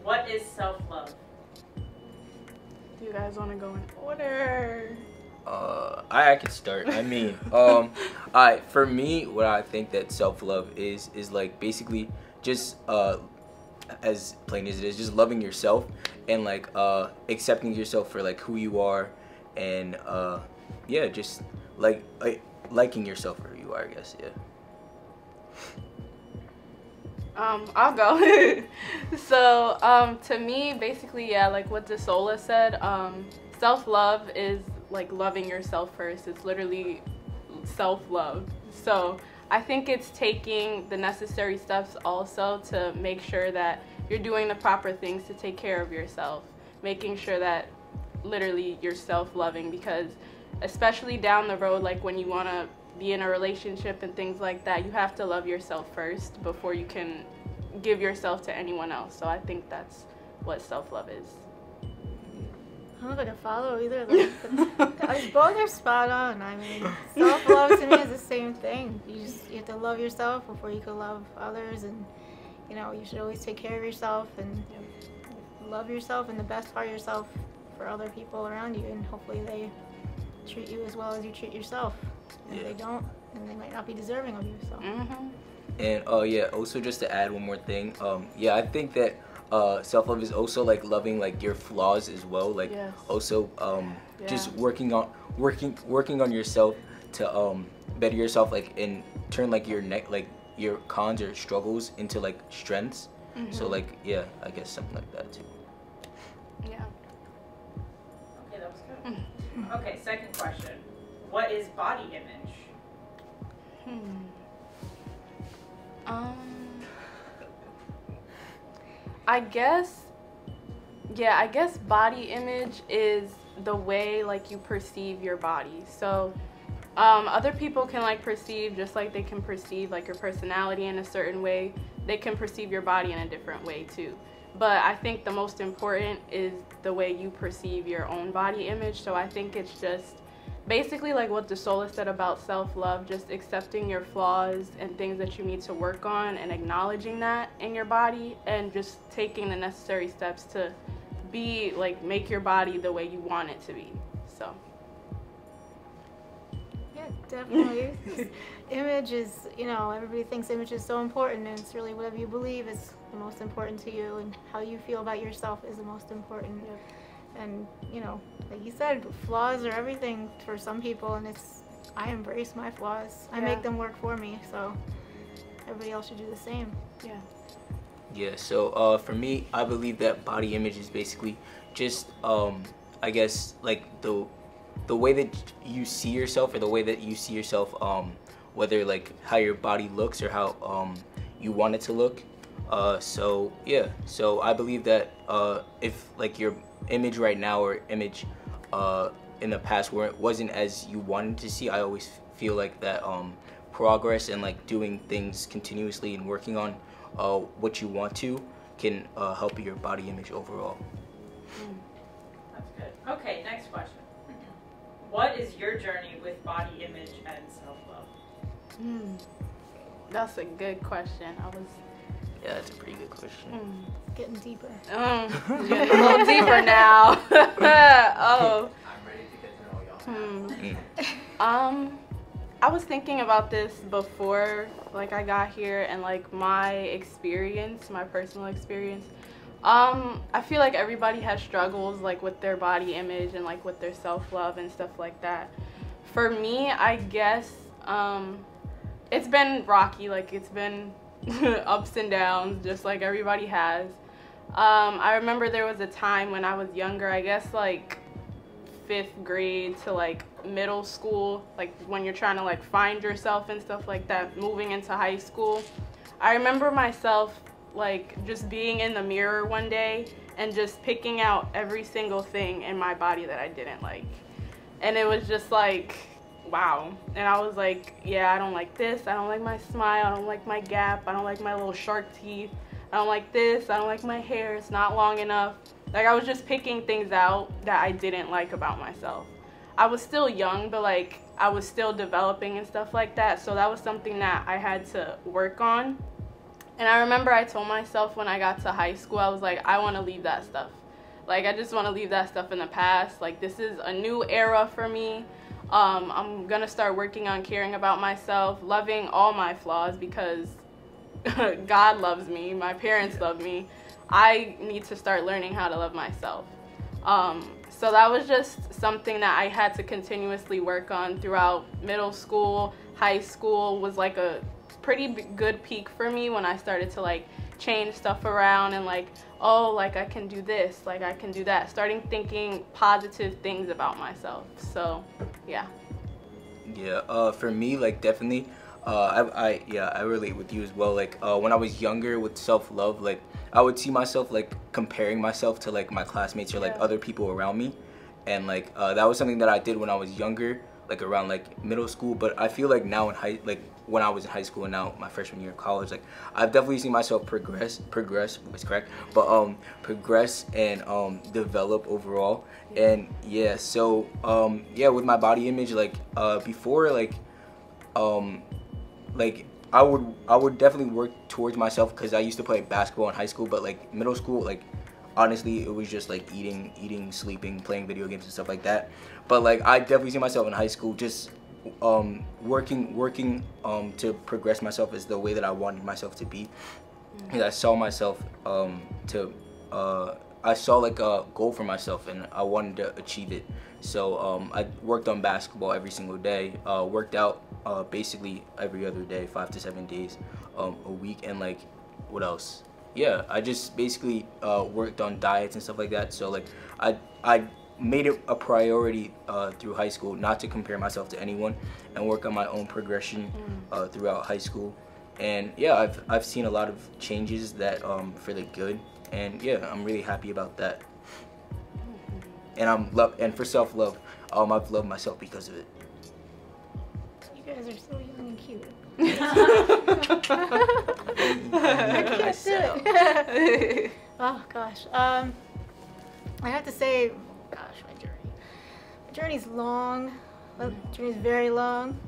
What is self-love? Do you guys want to go in order? I can start. I mean, for me, what I think that self-love is like basically just as plain as it is, just loving yourself and like accepting yourself for like who you are, and yeah, just like liking yourself for who you are, I guess. Yeah. I'll go. So, to me, basically, yeah, like what DeSola said, self-love is like loving yourself first. It's literally self-love. So I think it's taking the necessary steps also to make sure that you're doing the proper things to take care of yourself, making sure that literally you're self-loving, because especially down the road, like when you want to be in a relationship and things like that, you have to love yourself first before you can give yourself to anyone else. So I think that's what self-love is. I don't know if I can follow either of them. Both are spot on. I mean, self-love to me is the same thing. You have to love yourself before you can love others, and you know, you should always take care of yourself and love yourself and the best part of yourself for other people around you, and hopefully they treat you as well as you treat yourself. And if they don't, then they might not be deserving of you. So. And yeah, also just to add one more thing, yeah, I think that self-love is also like loving like your flaws as well, like also just working on yourself to better yourself, like, and turn like your cons or struggles into like strengths. So like, yeah, I guess something like that too. Yeah. Okay, that was good. Okay, second question. What is body image? I guess body image is the way like you perceive your body. So other people can like perceive, just like they can perceive like your personality in a certain way, they can perceive your body in a different way too. But I think the most important is the way you perceive your own body image. So I think it's just basically like what DeSola said about self-love, just accepting your flaws and things that you need to work on and acknowledging that in your body, and just taking the necessary steps to be like, make your body the way you want it to be. So yeah, definitely. Image is, you know, everybody thinks image is so important, and it's really whatever you believe is the most important to you, and how you feel about yourself is the most important. And you know, like you said, flaws are everything for some people, and I embrace my flaws. I make them work for me, so everybody else should do the same. Yeah, so for me, I believe that body image is basically just I guess like the way that you see yourself, or the way that you see yourself, whether like how your body looks or how you want it to look. So yeah, so I believe that if like your image right now or image in the past where it wasn't as you wanted to see, I always feel like that progress and like doing things continuously and working on what you want to can help your body image overall. That's good. Okay, next question. What is your journey with body image and self-love? That's a good question. Yeah, that's a pretty good question. Getting deeper. Getting a little deeper now. Oh. I'm ready to get to know y'all. I was thinking about this before, like I got here, and like my experience, my personal experience. I feel like everybody has struggles like with their body image and like with their self-love and stuff like that. For me, I guess it's been rocky, like it's been ups and downs, just like everybody has. I remember there was a time when I was younger, I guess like 5th grade to like middle school, like when you're trying to like find yourself and stuff like that, moving into high school. I remember myself like just being in the mirror one day and just picking out every single thing in my body that I didn't like. And it was just like, wow. And I was like, yeah, I don't like this, I don't like my smile, I don't like my gap, I don't like my little shark teeth, I don't like this, I don't like my hair, it's not long enough. Like I was just picking things out that I didn't like about myself. I was still young, but like I was still developing and stuff like that, so that was something that I had to work on. And I remember I told myself when I got to high school, I was like, I want to leave that stuff. Like, I just want to leave that stuff in the past. Like, this is a new era for me. I'm going to start working on caring about myself, loving all my flaws, because God loves me, my parents love me. I need to start learning how to love myself. So that was just something that I had to continuously work on throughout middle school. High school was like a pretty good peak for me when I started to like change stuff around and like, oh, like I can do this, like I can do that. Starting thinking positive things about myself. So, yeah. Yeah, for me, like definitely, I relate with you as well. Like when I was younger with self-love, like I would see myself like comparing myself to like my classmates or like other people around me, and like that was something that I did when I was younger, like around like middle school. But I feel like now when I was in high school and now my freshman year of college, like I've definitely seen myself progress is correct, but progress and develop overall. And yeah, so yeah, with my body image, like before, like I would definitely work towards myself, because I used to play basketball in high school, but like middle school, like honestly it was just like eating, sleeping, playing video games and stuff like that. But like I definitely see myself in high school just working to progress myself as the way that I wanted myself to be. And I saw myself I saw like a goal for myself and I wanted to achieve it. So I worked on basketball every single day, worked out basically every other day, 5 to 7 days a week. And like, what else? Yeah, I just basically worked on diets and stuff like that. So like I made it a priority through high school not to compare myself to anyone and work on my own progression throughout high school. And yeah, I've seen a lot of changes that for the good, and yeah, I'm really happy about that. And for self-love, I've loved myself because of it. You guys are so young and cute. Oh gosh. I have to say, gosh, my journey's long. My journey's very long.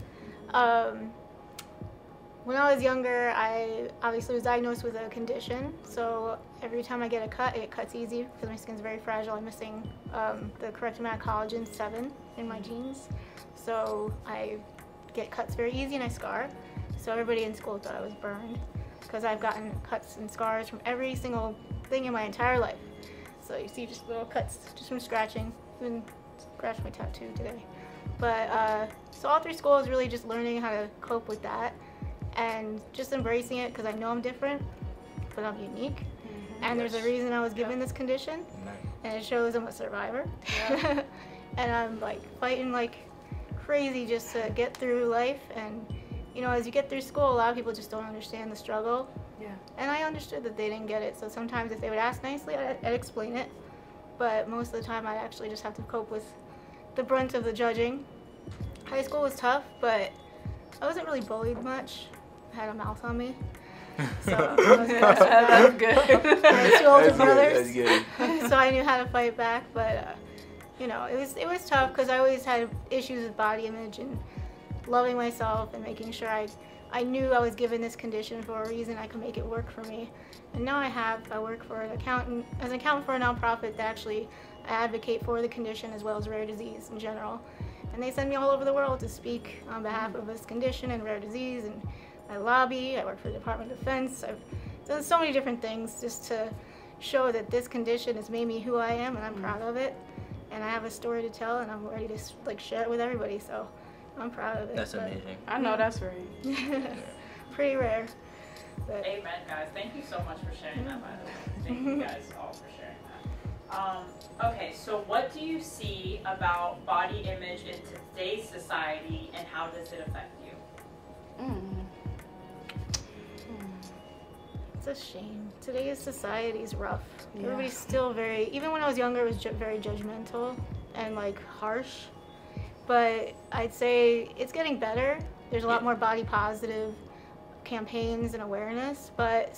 When I was younger, I obviously was diagnosed with a condition. So every time I get a cut, it cuts easy because my skin's very fragile. I'm missing the correct amount of collagen, 7, in my genes. So I get cuts very easy and I scar. So everybody in school thought I was burned because I've gotten cuts and scars from every single thing in my entire life. So you see just little cuts just from scratching. Even scratched my tattoo today. But so all through school is really just learning how to cope with that and just embracing it, because I know I'm different, but I'm unique. And there's a reason I was given this condition, and it shows I'm a survivor. And I'm like fighting like crazy just to get through life. And you know, as you get through school, a lot of people just don't understand the struggle. And I understood that they didn't get it, so sometimes if they would ask nicely, I'd explain it. But most of the time, I'd actually just have to cope with the brunt of the judging. High school was tough, but I wasn't really bullied much. I had a mouth on me. So I was That's good. I had 2 older brothers. That's good. So I knew how to fight back, but you know, it was tough because I always had issues with body image and loving myself and making sure I knew I was given this condition for a reason. I could make it work for me. And now I work for an accountant for a nonprofit that actually advocate for the condition as well as rare disease in general. And they send me all over the world to speak on behalf of this condition and rare disease, and I lobby, I work for the Department of Defense. I've done so many different things just to show that this condition has made me who I am, and I'm proud of it. And I have a story to tell, and I'm ready to like share it with everybody, so I'm proud of it. That's amazing. I know that's right. Pretty rare. But Amen, guys. Thank you so much for sharing that, by the way. Thank you guys all for sharing that. Okay, so what do you see about body image in today's society, and how does it affect you? It's a shame. Today's society is rough. Everybody's still even when I was younger, it was very judgmental and like harsh. But I'd say it's getting better. There's a lot more body positive campaigns and awareness, but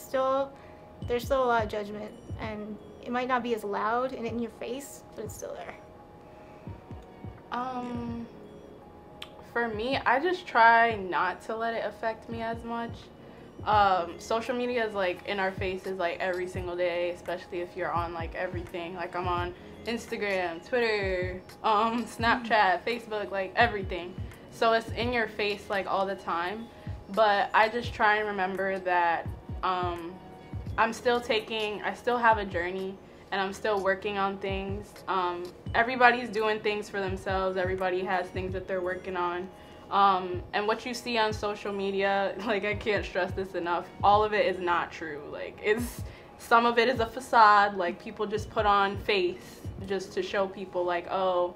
there's still a lot of judgment, and it might not be as loud and in your face, but it's still there. For me, I just try not to let it affect me as much, social media is like in our faces like every single day, especially if you're on like everything. Like I'm on Instagram, Twitter, Snapchat, Facebook, like everything. So it's in your face like all the time. But I just try and remember that I still have a journey, and I'm still working on things. Everybody's doing things for themselves. Everybody has things that they're working on. And what you see on social media, like I can't stress this enough, all of it is not true. Like some of it is a facade, like people just put on face just to show people like, oh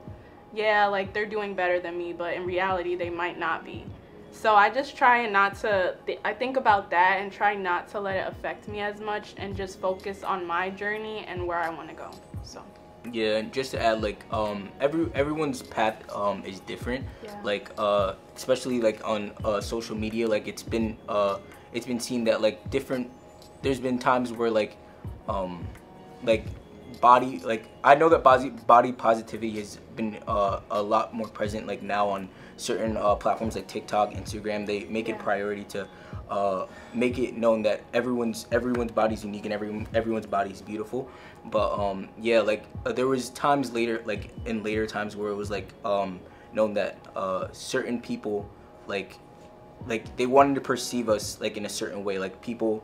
yeah, like they're doing better than me, but in reality they might not be. So I just try not to, I think about that and try not to let it affect me as much and just focus on my journey and where I want to go. So. Yeah, and just to add, like, everyone's path is different. Yeah. Like, especially like on social media, like it's been seen that like there's been times where like body, like I know that body positivity has been a lot more present like now on certain platforms like TikTok, Instagram. They make it priority to make it known that everyone's body's unique and everyone's body is beautiful. But yeah, like there was times later, like in later times where it was like known that certain people like they wanted to perceive us like in a certain way, like people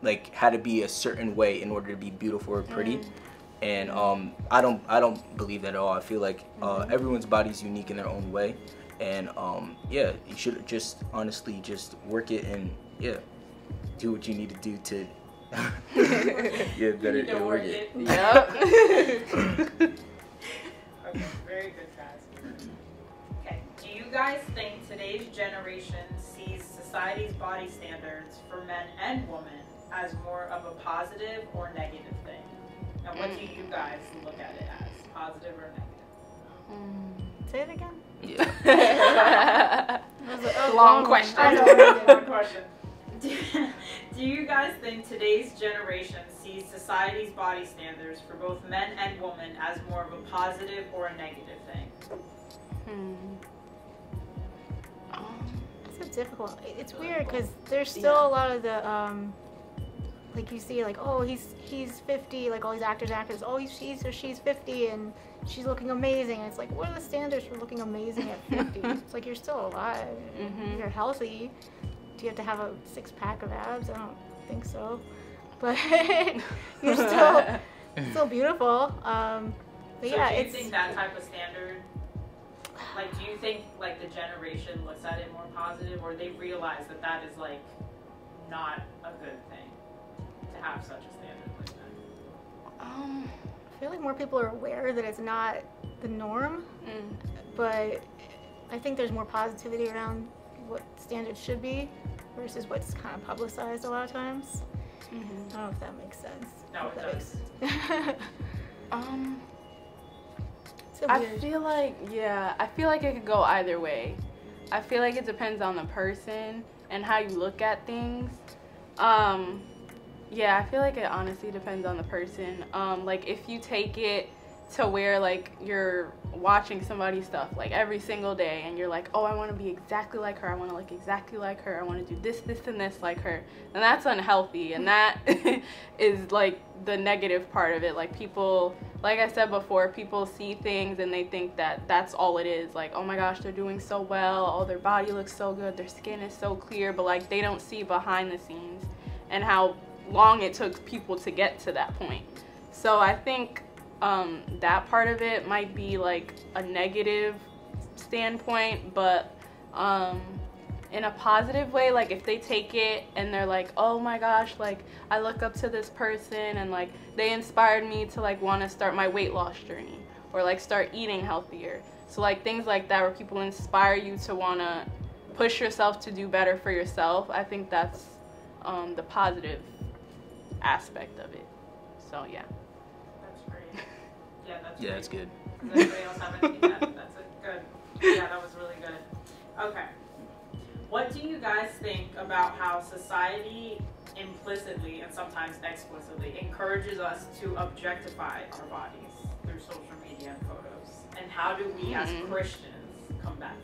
like had to be a certain way in order to be beautiful or pretty. And I don't believe that at all. I feel like everyone's body's unique in their own way, and yeah, you should just honestly just work it and do what you need to do to better to work it. Yep. Okay, very good, guys. Okay, do you guys think today's generation sees society's body standards for men and women as more of a positive or negative thing? And what do you guys look at it as, positive or negative? Say it again. Yeah. That was a Long question. I know, one question. Do you guys think today's generation sees society's body standards for both men and women as more of a positive or a negative thing? It's so difficult. It's weird because there's still a lot of the like you see like, oh, he's 50, like all these actors, oh, she's 50 and she's looking amazing. And it's like, what are the standards for looking amazing at 50? It's like you're still alive. You're healthy. Do you have to have a 6-pack of abs? I don't think so. But you're still beautiful. But so yeah, do you think that type of standard, like, do you think like the generation looks at it more positive, or they realize that that is like not a good thing to have such a standard like that? I feel like more people are aware that it's not the norm, but I think there's more positivity around what standards should be versus what's kind of publicized a lot of times. I don't know if that makes sense. No, it does. So I weird. feel like it could go either way. I feel like it depends on the person and how you look at things. Yeah, I feel like it honestly depends on the person. Like if you take it to where like you're watching somebody's stuff like every single day and you're like, oh, I want to be exactly like her, I want to look exactly like her, I want to do this and this like her, and that's unhealthy, and that is like the negative part of it. Like people, like I said before, people see things and they think that that's all it is. Like, oh my gosh, they're doing so well, oh, their body looks so good, their skin is so clear, but like they don't see behind the scenes and how long it took people to get to that point. So I think that part of it might be like a negative standpoint, but in a positive way, like if they take it and they're like, oh my gosh, like I look up to this person and like they inspired me to like want to start my weight loss journey or like start eating healthier. So like things like that where people inspire you to want to push yourself to do better for yourself, I think that's the positive aspect of it. So yeah. That's great. Yeah, that's Yeah, great. that's good. Does anybody else have anything? That's good. Yeah, that was really good. Okay. What do you guys think about how society implicitly and sometimes explicitly encourages us to objectify our bodies through social media and photos? And how do we as Christians combat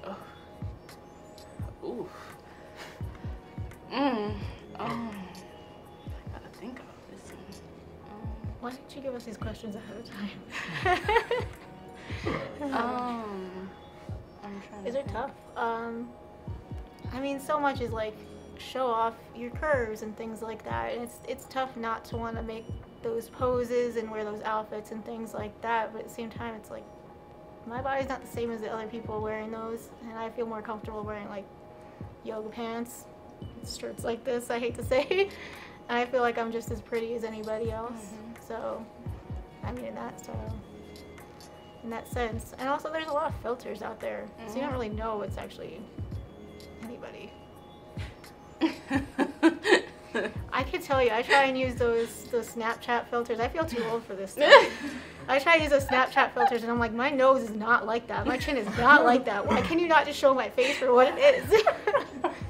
that? Ooh. I gotta think about this one. Why didn't you give us these questions ahead of time? I'm trying These to are think. tough. I mean, so much is like show off your curves and things like that. And it's tough not to want to make those poses and wear those outfits and things like that. But at the same time, it's like my body's not the same as the other people wearing those, and I feel more comfortable wearing like yoga pants, shirts like this. I hate to say, and I feel like I'm just as pretty as anybody else. So, I mean, in that sense, and also there's a lot of filters out there, so you don't really know what's actually anybody. I can tell you, I try and use those Snapchat filters. I feel too old for this stuff. I try to use those Snapchat filters, and I'm like, my nose is not like that. My chin is not like that. Why can you not just show my face for what it is?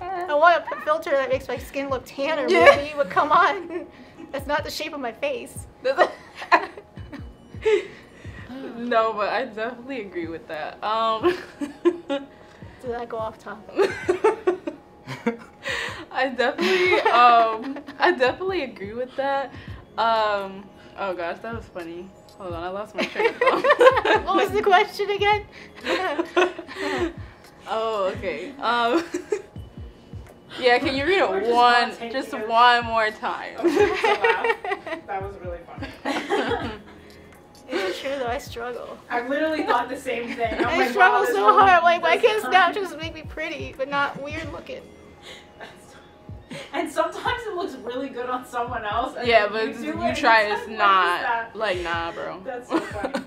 I want a filter that makes my skin look tanner, maybe, but come on. That's not the shape of my face. No, but I definitely agree with that. Did I go off topic? I definitely agree with that. Oh gosh, that was funny. Hold on, I lost my train of thought. What was the question again? Oh, okay. Yeah, can you read We're it just one more time? That was really funny. It's true though, I struggle. I literally thought the same thing. I'm I like, struggle wow, this so really- hard. Like, why this can't time- Snapchat just make me pretty, but not weird looking? And sometimes it looks really good on someone else. And Yeah, then but do you it, try and it's like, what is not that? like nah, bro. That's so funny.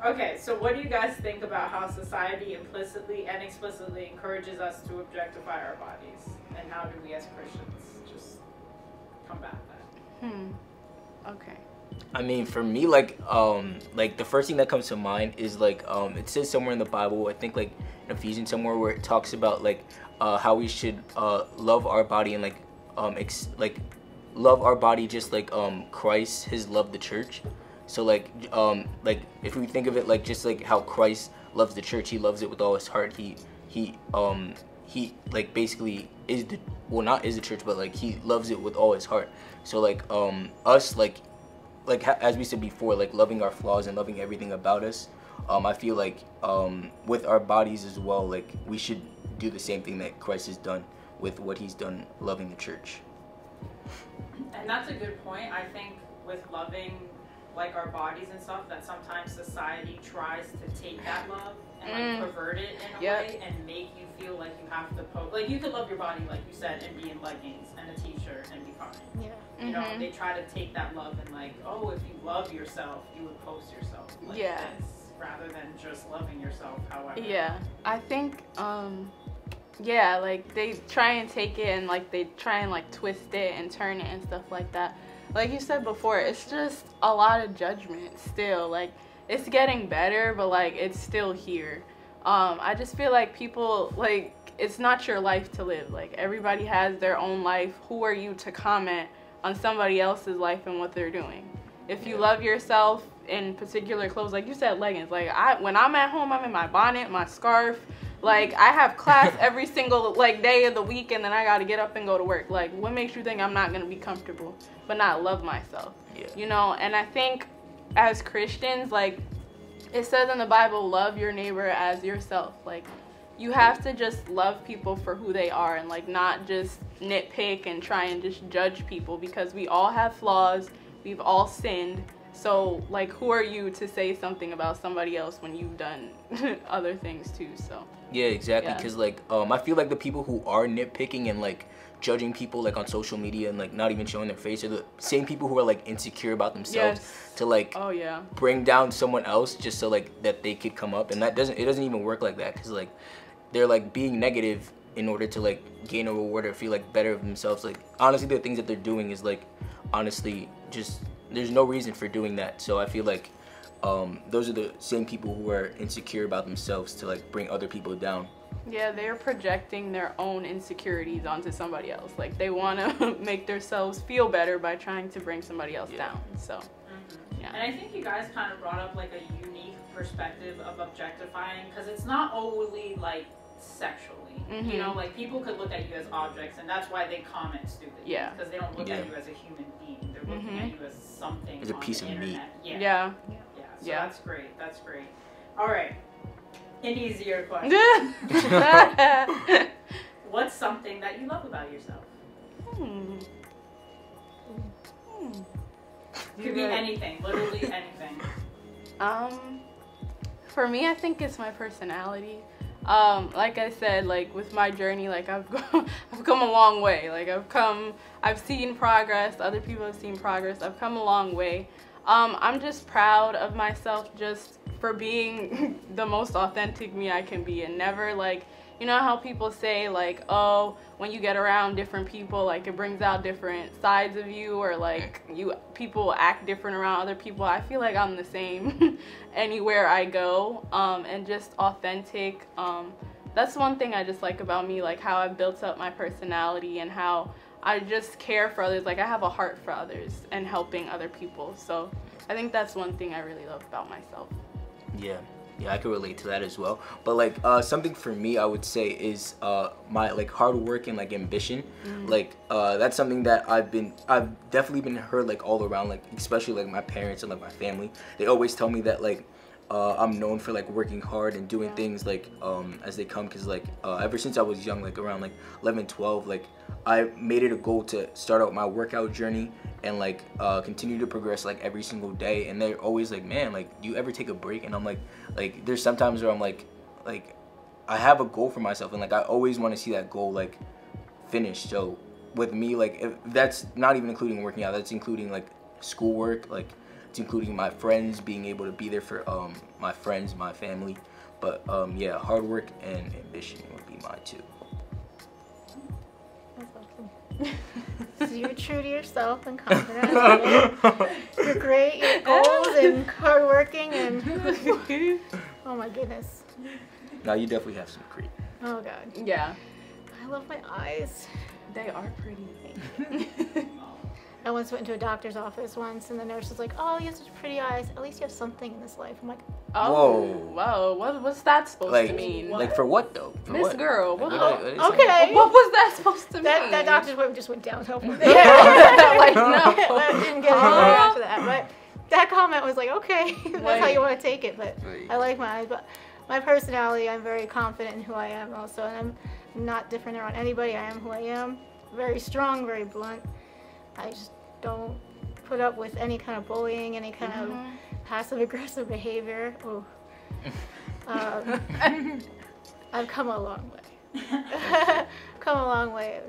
Okay, so what do you guys think about how society implicitly and explicitly encourages us to objectify our bodies? And how do we as Christians just combat that? Okay. I mean, for me, like the first thing that comes to mind is like it says somewhere in the Bible, I think like in Ephesians somewhere, where it talks about like how we should love our body and love our body just like Christ has loved the church. So like if we think of it like just like how Christ loves the church, he loves it with all his heart. He like basically is the not is the church, but like he loves it with all his heart. So like us like as we said before, like loving our flaws and loving everything about us, I feel like with our bodies as well, like we should do the same thing that Christ has done with what he's done loving the church. And that's a good point. I think with loving like our bodies and stuff, that sometimes society tries to take that love and like pervert it in a way and make you feel like you have to like you could love your body like you said and be in leggings and a t-shirt and be fine. Yeah. You know, they try to take that love and like, oh, if you love yourself, you would post yourself like this rather than just loving yourself however. Yeah, I think yeah, like they try and take it and like they try and like twist it and turn it and stuff like that. Like you said before, it's just a lot of judgment still. Like it's getting better, but like it's still here. I just feel like people like it's not your life to live. Like everybody has their own life. Who are you to comment on somebody else's life and what they're doing? If you love yourself in particular clothes, like you said, leggings. Like when I'm at home, I'm in my bonnet, my scarf. Like I have class every single like day of the week, and then I got to get up and go to work. Like what makes you think I'm not gonna be comfortable but not love myself? You know. And I think as Christians, like it says in the Bible, love your neighbor as yourself. Like you have to just love people for who they are and like not just nitpick and try and just judge people, because we all have flaws. We've all sinned. So like who are you to say something about somebody else when you've done other things too? So yeah, exactly. Because like I feel like the people who are nitpicking and like judging people like on social media and like not even showing their face are the same people who are like insecure about themselves to like bring down someone else just so like that they could come up. And that doesn't even work like that, because like they're like being negative in order to like gain a reward or feel like better of themselves. Like honestly, the things that they're doing is like honestly just there's no reason for doing that. So I feel like those are the same people who are insecure about themselves to like bring other people down. Yeah, they're projecting their own insecurities onto somebody else. Like they want to make themselves feel better by trying to bring somebody else down. So yeah. And I think you guys kind of brought up like a unique perspective of objectifying, because it's not only like sexually. You know, like people could look at you as objects, and that's why they comment stupid. Yeah. Because they don't look at you as a human being. They're looking at you as something. As a piece of meat. Yeah. Yeah. So that's great. That's great. All right. An easier question. What's something that you love about yourself? Could be anything. Literally anything. For me, I think it's my personality. Like I said, like with my journey, like I've come a long way. Like I've seen progress. Other people have seen progress. I've come a long way. I'm just proud of myself just for being the most authentic me I can be, and never like, you know how people say like, oh, when you get around different people, like it brings out different sides of you, or like people act different around other people. I feel like I'm the same anywhere I go, and just authentic. That's one thing I just like about me, like how I've built up my personality and how I just care for others. Like I have a heart for others and helping other people. So I think that's one thing I really love about myself. Yeah, I can relate to that as well. But like something for me, I would say is my like hard work and like ambition. Like that's something that I've definitely been heard like all around, like especially like my parents and like my family. They always tell me that like I'm known for like working hard and doing things like as they come, because like ever since I was young, like around like 11, 12, like I made it a goal to start out my workout journey and like continue to progress like every single day. And they're always like, man, like do you ever take a break? And I'm like there's sometimes where I'm like I have a goal for myself, and like I always want to see that goal like finished. So with me, like if that's not even including working out, that's including like schoolwork, like it's including my friends, being able to be there for my friends, my family. But yeah, hard work and ambition would be mine too. That's awesome. So you're true to yourself and confident. You're great. Your goals and hardworking and oh my goodness. Now you definitely have some creep. Oh god. Yeah. I love my eyes. They are pretty. I once went into a doctor's office once, and the nurse was like, "Oh, you have such pretty eyes. At least you have something in this life." I'm like, "Oh, whoa! What's that supposed to mean? Like for what though? For Miss what? Girl, what okay. What was that supposed to mean?" That doctor's appointment just went downhill from there. Like no, I didn't get anything after that. But that comment was like, okay, that's how you want to take it. But I like my eyes. But my personality, I'm very confident in who I am also, and I'm not different around anybody. I am who I am. Very strong, very blunt. I just don't put up with any kind of bullying, any kind of passive-aggressive behavior. Oh. I've come a long way. Come a long way.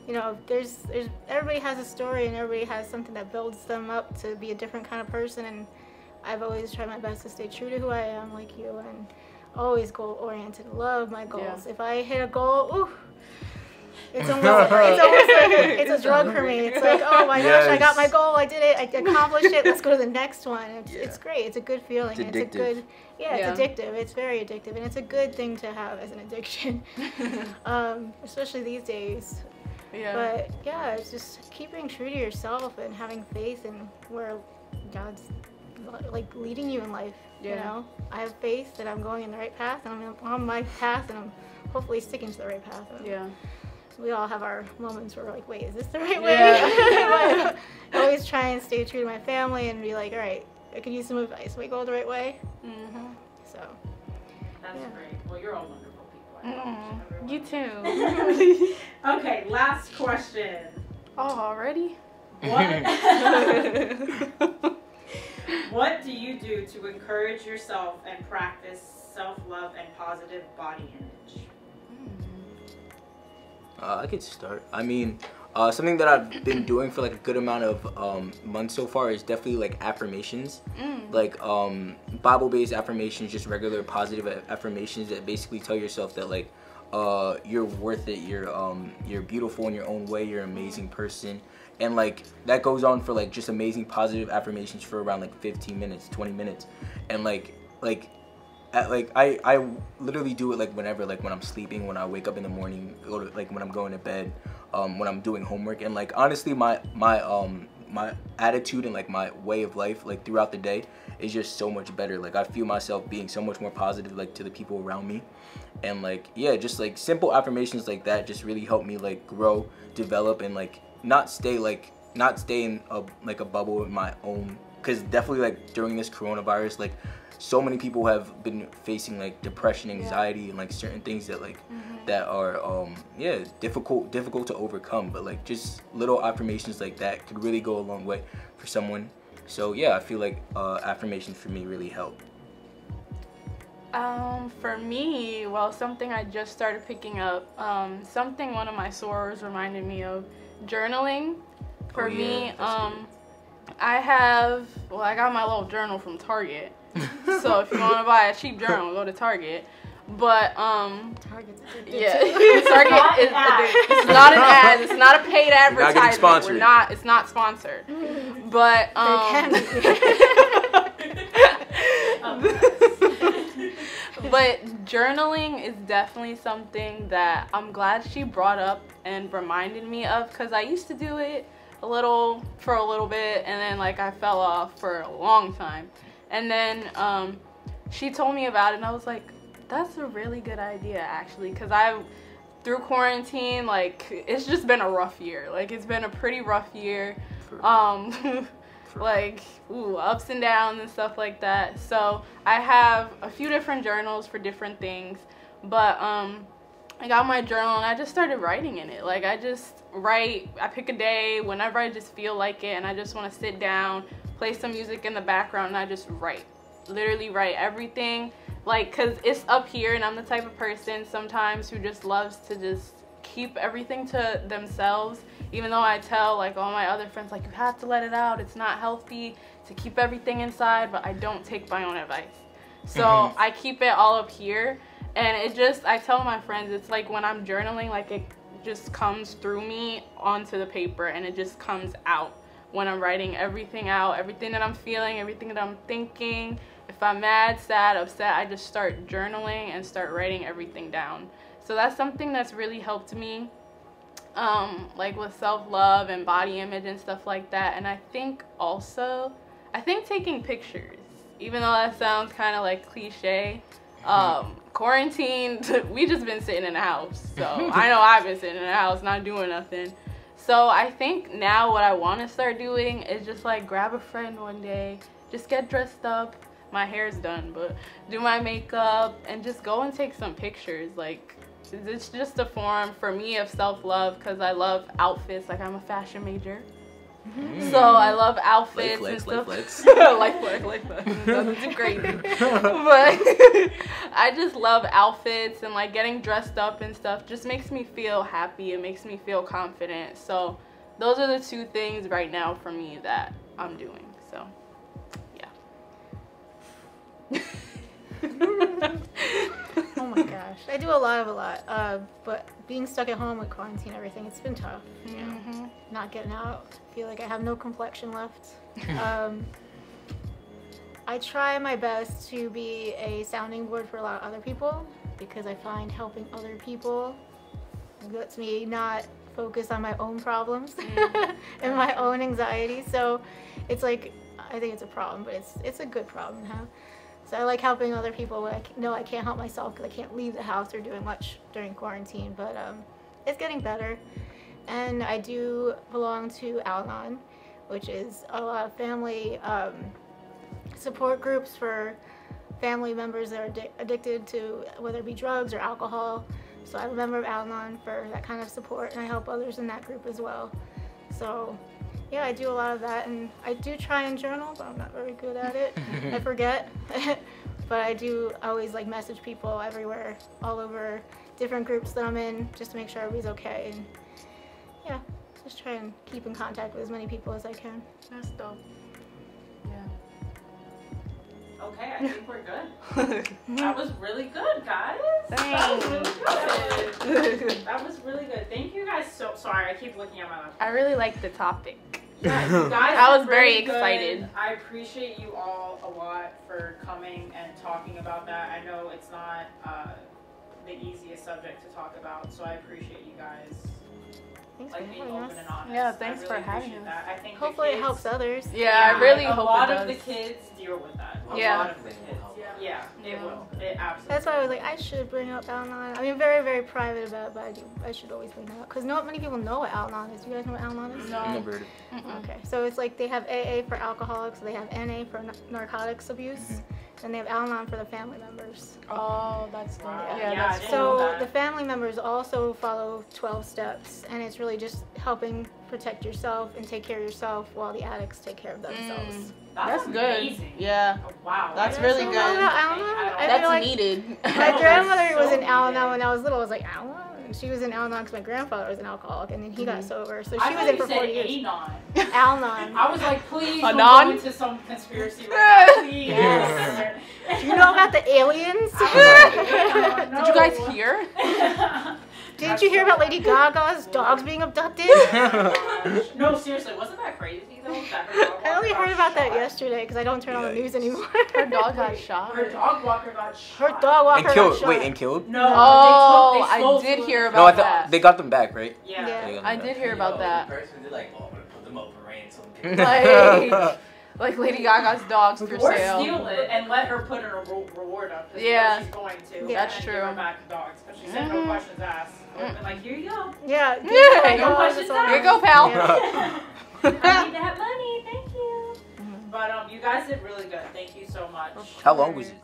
You know, there's everybody has a story, and everybody has something that builds them up to be a different kind of person. And I've always tried my best to stay true to who I am, like you, and always goal-oriented. Love my goals. Yeah. If I hit a goal, ooh. It's almost like it's a drug for me. It's like, oh my gosh, I got my goal, I did it, I accomplished it, let's go to the next one. It's great, it's a good feeling. It's addictive. It's a good, it's addictive. It's very addictive, and it's a good thing to have as an addiction, especially these days. Yeah. But yeah, it's just keeping true to yourself and having faith in where God's like leading you in life. You know, I have faith that I'm going in the right path, and I'm on my path, and I'm hopefully sticking to the right path. We all have our moments where we're like, wait, is this the right way? I always try and stay true to my family and be like, all right, I could use some advice. Am I going the right way? So. That's great. Well, you're all wonderful people. You too. Okay, last question. Oh, already? What do you do to encourage yourself and practice self-love and positive body image? I could start. I mean, something that I've been doing for like a good amount of months so far is definitely like affirmations, like Bible-based affirmations, just regular positive affirmations that basically tell yourself that like you're worth it, you're beautiful in your own way, you're an amazing person, and like that goes on for like just amazing positive affirmations for around like 15 minutes, 20 minutes, and I literally do it like whenever, like when I'm sleeping, when I wake up in the morning, like when I'm going to bed, when I'm doing homework. And like honestly, my my attitude and like my way of life like throughout the day is just so much better. Like I feel myself being so much more positive like to the people around me. And like, yeah, just like simple affirmations like that just really help me like grow, develop, and like not stay in a bubble in my own, because definitely like during this coronavirus, like so many people have been facing like depression, anxiety, and like certain things that like that are difficult to overcome. But like just little affirmations like that could really go a long way for someone. So yeah, I feel like affirmations for me really help. For me, well, something I just started picking up, something one of my sorors reminded me of, journaling. For me, I got my little journal from Target. So if you want to buy a cheap journal, go to Target. But Target's yeah, Target is it's not an ad. It's not a paid advertisement. It's not sponsored. But but journaling is definitely something that I'm glad she brought up and reminded me of, because I used to do it for a little bit, and then like I fell off for a long time. And then she told me about it, and I was like, that's a really good idea actually, because through quarantine, like it's just been a rough year. Like it's been a pretty rough year. Like ups and downs and stuff like that. So I have a few different journals for different things, but I got my journal and I just started writing in it. Like I just write, I pick a day whenever I just feel like it, and I just want to sit down, play some music in the background, and I just write, literally write everything. Like, cause it's up here, and I'm the type of person sometimes who just loves to just keep everything to themselves. Even though I tell like all my other friends, like, you have to let it out, it's not healthy to keep everything inside, but I don't take my own advice. So I keep it all up here, and I tell my friends, it's like when I'm journaling, like it just comes through me onto the paper, and it just comes out when I'm writing everything out, everything that I'm feeling, everything that I'm thinking. If I'm mad, sad, upset, I just start journaling and start writing everything down. So that's something that's really helped me, like with self-love and body image and stuff like that. And I think taking pictures, even though that sounds kind of like cliche, quarantine, we just been sitting in the house. So I know I've been sitting in the house not doing nothing. So I think now what I want to start doing is just like grab a friend one day, just get dressed up, my hair's done, but do my makeup and just go and take some pictures. Like it's just a form for me of self-love, because I love outfits. Like I'm a fashion major, so I love outfits and stuff. Like that's crazy. But I just love outfits, and like getting dressed up and stuff just makes me feel happy. It makes me feel confident. So those are the two things right now for me that I'm doing. So yeah. Oh my gosh, I do a lot, but being stuck at home with quarantine and everything, it's been tough, you know, not getting out. I feel like I have no complexion left. I try my best to be a sounding board for a lot of other people, because I find helping other people lets me not focus on my own problems and my own anxiety. So it's like, I think it's a problem, but it's a good problem to have. So I like helping other people when I know I can't help myself because I can't leave the house or doing much during quarantine, but it's getting better. And I do belong to Al-Anon, which is a lot of family support groups for family members that are addicted to whether it be drugs or alcohol. So I'm a member of Al-Anon for that kind of support, and I help others in that group as well. So yeah, I do a lot of that, and I do try and journal, but I'm not very good at it. I forget. But I do always like message people everywhere, all over different groups that I'm in, just to make sure everybody's okay. And yeah, just try and keep in contact with as many people as I can. That's dope. Yeah. Okay, I think we're good. That was really good, guys. Thanks. That was really good. That was really good. Thank you guys so sorry, I keep looking at my laptop. I really like the topic. Yeah, you guys I was were very really good. excited. I appreciate you all a lot for coming and talking about that. I know it's not the easiest subject to talk about, so I appreciate you guys Thanks like for being having open us. and honest. Yeah, thanks I for really having appreciate us. that. I think the Hopefully it kids- helps others. Yeah, I really hope a lot it of the does. kids deal with that. A Yeah. lot of the kids. Yeah, it Yeah. will. It absolutely. That's why I was like, I should bring up Al-Anon. I mean, very, very private about it, but I should always bring that up. Because not many people know what Al-Anon is. You guys know what Al-Anon is? No. Never heard of it. Okay, so it's like they have AA for alcoholics, they have NA for narcotics abuse, and they have Al-Anon for the family members. Oh, that's good. Wow. Yeah, Yeah, I that's didn't cool. know So that. the family members also follow 12 steps, and it's really just helping protect yourself and take care of yourself while the addicts take care of themselves. That's good. amazing. Yeah, Oh, wow. That's I really don't good. know About anything Al-Anon? at all. I that's feel like needed. My Oh, grandmother that's was so in Al-Anon needed. when I was little. I was like, Al-Anon? And she was in Al-Anon because my grandfather was an alcoholic, and then he got sober. So I she was thought in you for said 40 years. Anon. Al-Anon. I was like, please don't Anon? go into some conspiracy right now, please. Yes. Do you know about the aliens? Did you guys hear? Didn't you hear about Lady Gaga's dogs being abducted? No, seriously, wasn't that crazy though? That her dog I only walker heard got about that shot? yesterday because I don't turn on the news anymore. Her dog got shot. Her dog walker got shot. Her dog walker And killed. got shot. Wait, and killed? No, Oh, they stole I did two. hear No, about I thought that. they got them back, right? Yeah. Yeah. They got I them did back. hear about that. The person did like, oh, I'm gonna put them up for ransom. Like Lady Gaga's dogs for Or sale. steal it and let her put her reward up. Just Yeah. because she's going to. Yeah. and That's give true. her back the dogs. Because she said no questions asked. I would've been like, here you go. Yeah. Yeah, no questions asked. Here you go, pal. Yeah. I need that money. Thank you. But you guys did really good. Thank you so much. How long was it?